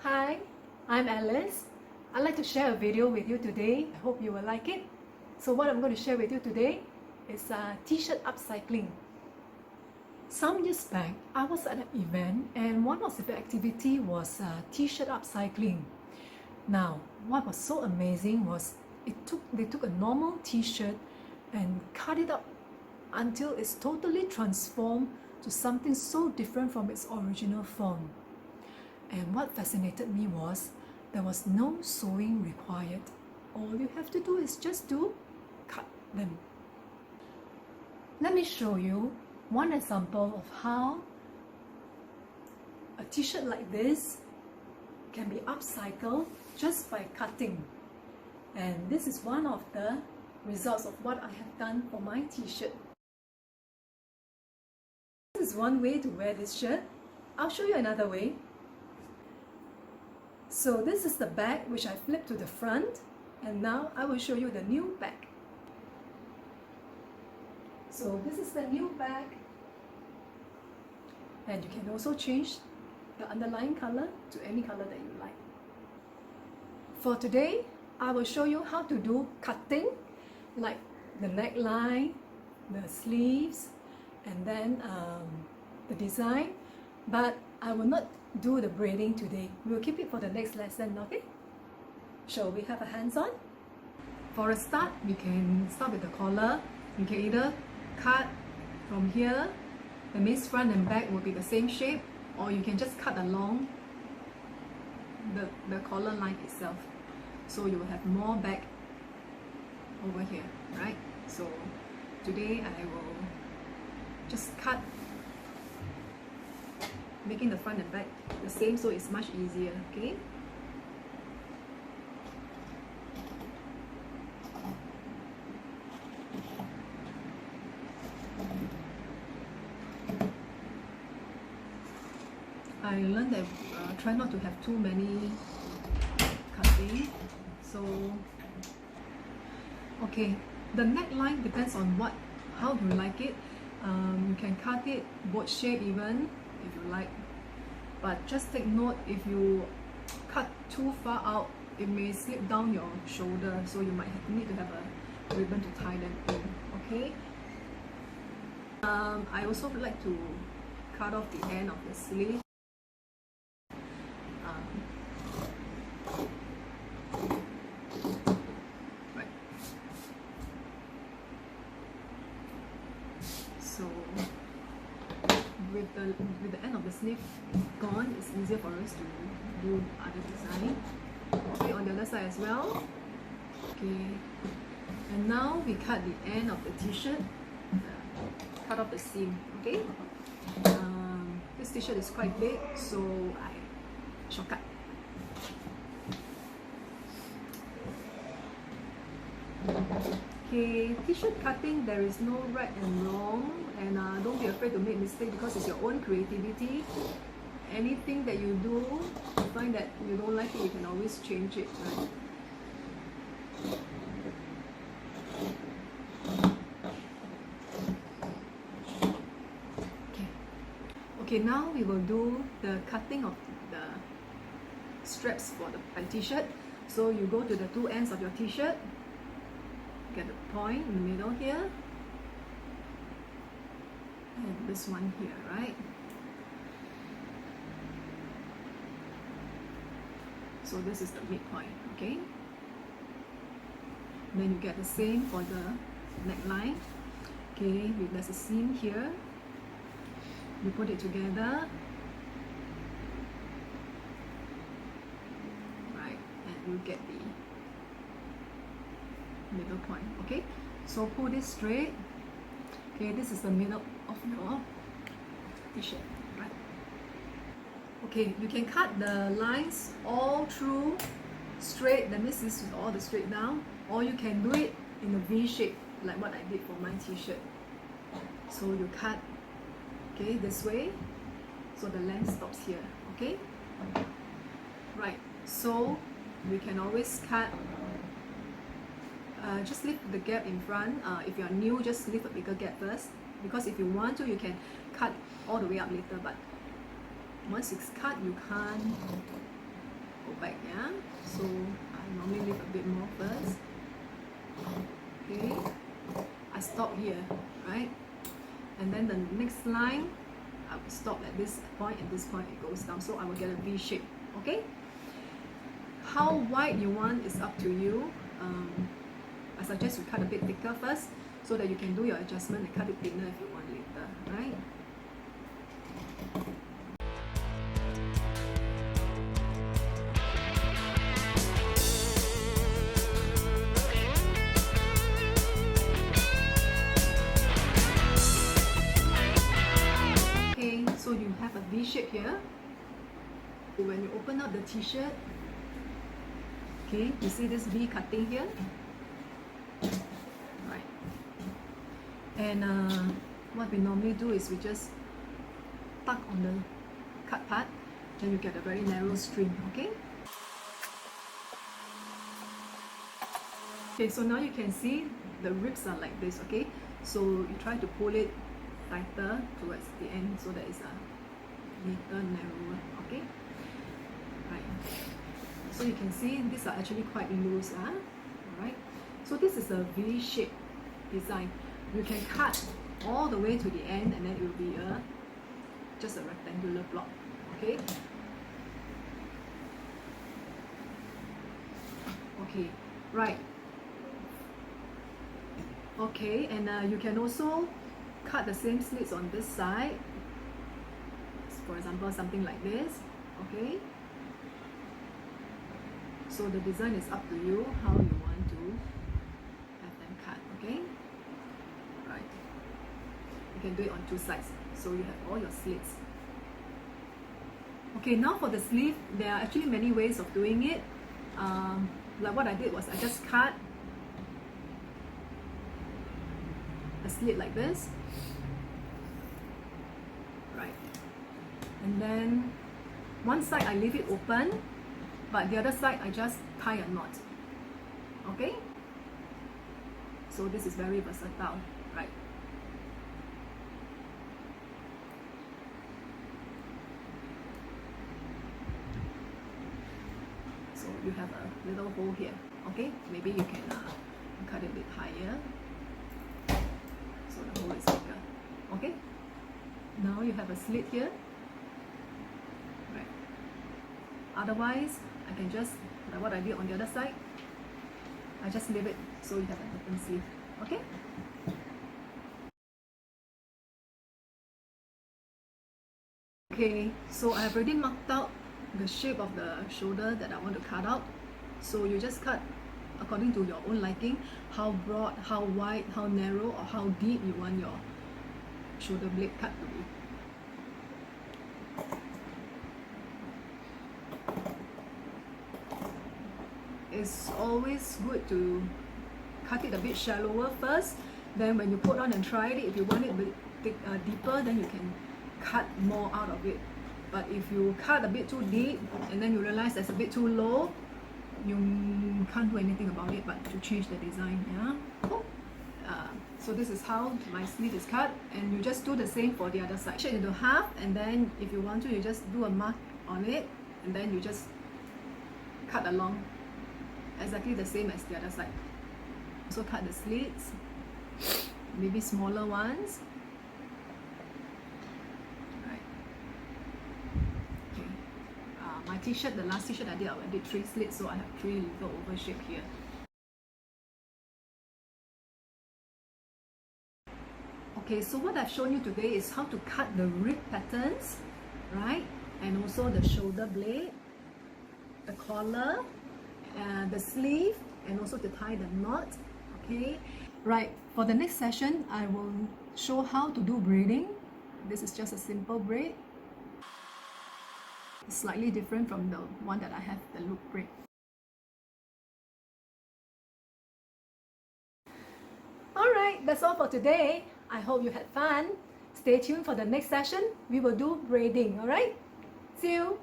Hi, I'm Alice. I'd like to share a video with you today. I hope you will like it. So what I'm going to share with you today is t-shirt upcycling. Some years back, I was at an event and one of the activity was t-shirt upcycling. Now, what was so amazing was they took a normal t-shirt and cut it up until it's totally transformed to something so different from its original form. And what fascinated me was there was no sewing required. All you have to do is just to cut them. Let me show you one example of how a t-shirt like this can be upcycled just by cutting. And this is one of the results of what I have done for my t-shirt. This is one way to wear this shirt. I'll show you another way. So this is the back which I flipped to the front, and now I will show you the new back. So this is the new back, and you can also change the underlying color to any color that you like. For today, I will show you how to do cutting, like the neckline, the sleeves, and then the design, but I will not do the braiding today. We'll keep it for the next lesson, okay? Shall we have a hands-on? For a start, we can start with the collar. You can either cut from here, that means front and back will be the same shape, or you can just cut along the collar line itself. So you will have more back over here, right? So today I will just cut, making the front and back the same, so it's much easier, okay? I learned that try not to have too many cutting. So, okay, the neckline depends on how you like it. You can cut it boat shape even, if you like, but just take note, if you cut too far out, it may slip down your shoulder, so you might need to have a ribbon to tie them in, okay? I also like to cut off the end of the sleeve. Right. So with the end of the sleeve gone, it's easier for us to do other design. Okay, on the other side as well. Okay, and now we cut the end of the t-shirt, cut off the seam. Okay, this t-shirt is quite big, so I shortcut. Okay, t-shirt cutting, there is no right and wrong, and don't be afraid to make mistakes because it's your own creativity. Anything that you do, you find that you don't like it, you can always change it, right? Okay, now we will do the cutting of the straps for the t-shirt. So you go to the two ends of your t-shirt, get the point in the middle here, and this one here, right? So this is the midpoint, okay? Then you get the same for the neckline. Okay, there's a seam here. You put it together, right, and you get the middle point, okay? So pull this straight. Okay, this is the middle of your t-shirt, right? Okay, you can cut the lines all through straight, that means this is all the straight down, or you can do it in a V shape, like what I did for my t-shirt. So you cut, okay, this way, so the length stops here, okay? Right, so we can always cut, just leave the gap in front. If you're new, just leave a bigger gap first, because if you want to, you can cut all the way up later, but once it's cut, you can't go back, yeah. So I normally leave a bit more first. Okay, I stop here, right? And then the next line, I will stop at this point, and this point it goes down, so I will get a V shape. Okay, how wide you want is up to you. I suggest you cut a bit thicker first, so that you can do your adjustment and cut it thinner if you want later, right? Okay, so you have a V shape here. When you open up the t-shirt, okay, you see this V cutting here, right? And what we normally do is we just tuck on the cut part, then you get a very narrow string. Okay. Okay, so now you can see the ribs are like this. Okay, so you try to pull it tighter towards the end so that it's a little narrower. Okay, right. So you can see these are actually quite loose. Alright, so this is a V-shape design. You can cut all the way to the end, and then it will be just a rectangular block. Okay. Okay, right. Okay, and you can also cut the same slits on this side. For example, something like this. Okay. So the design is up to you how you want to have them cut. Okay. Right. You can do it on two sides, so you have all your slits. Okay, now for the sleeve, there are actually many ways of doing it. Like what I did was I just cut a slit like this, right? And then one side I leave it open, but the other side I just tie a knot. Okay? So this is very versatile, right? So you have a little hole here. Okay? Maybe you can cut it a bit higher, so the hole is bigger. Okay? Now you have a slit here. Right. Otherwise, I can just, like what I did on the other side, I just leave it so you have an open sleeve. Okay? Okay, so I have already marked out the shape of the shoulder that I want to cut out. So you just cut according to your own liking, how broad, how wide, how narrow, or how deep you want your shoulder blade cut to be. It's always good to cut it a bit shallower first, then when you put on and try it, if you want it a bit deeper, then you can cut more out of it. But if you cut a bit too deep and then you realize that's a bit too low, you can't do anything about it but to change the design. So this is how my sleeve is cut, and you just do the same for the other side. Shade into half, and then if you want to, you just do a mark on it, and then you just cut along exactly the same as the other side. So cut the slits, maybe smaller ones. Right. Okay. My t-shirt, the last t-shirt I did 3 slits, so I have 3 little oval shape here. Okay, so what I've shown you today is how to cut the rib patterns, right? And also the shoulder blade, the collar, the sleeve, and also to tie the knot. Okay, right. For the next session, I will show how to do braiding. This is just a simple braid. It's slightly different from the one that I have, the loop braid. Alright, that's all for today. I hope you had fun. Stay tuned for the next session. We will do braiding, alright? See you!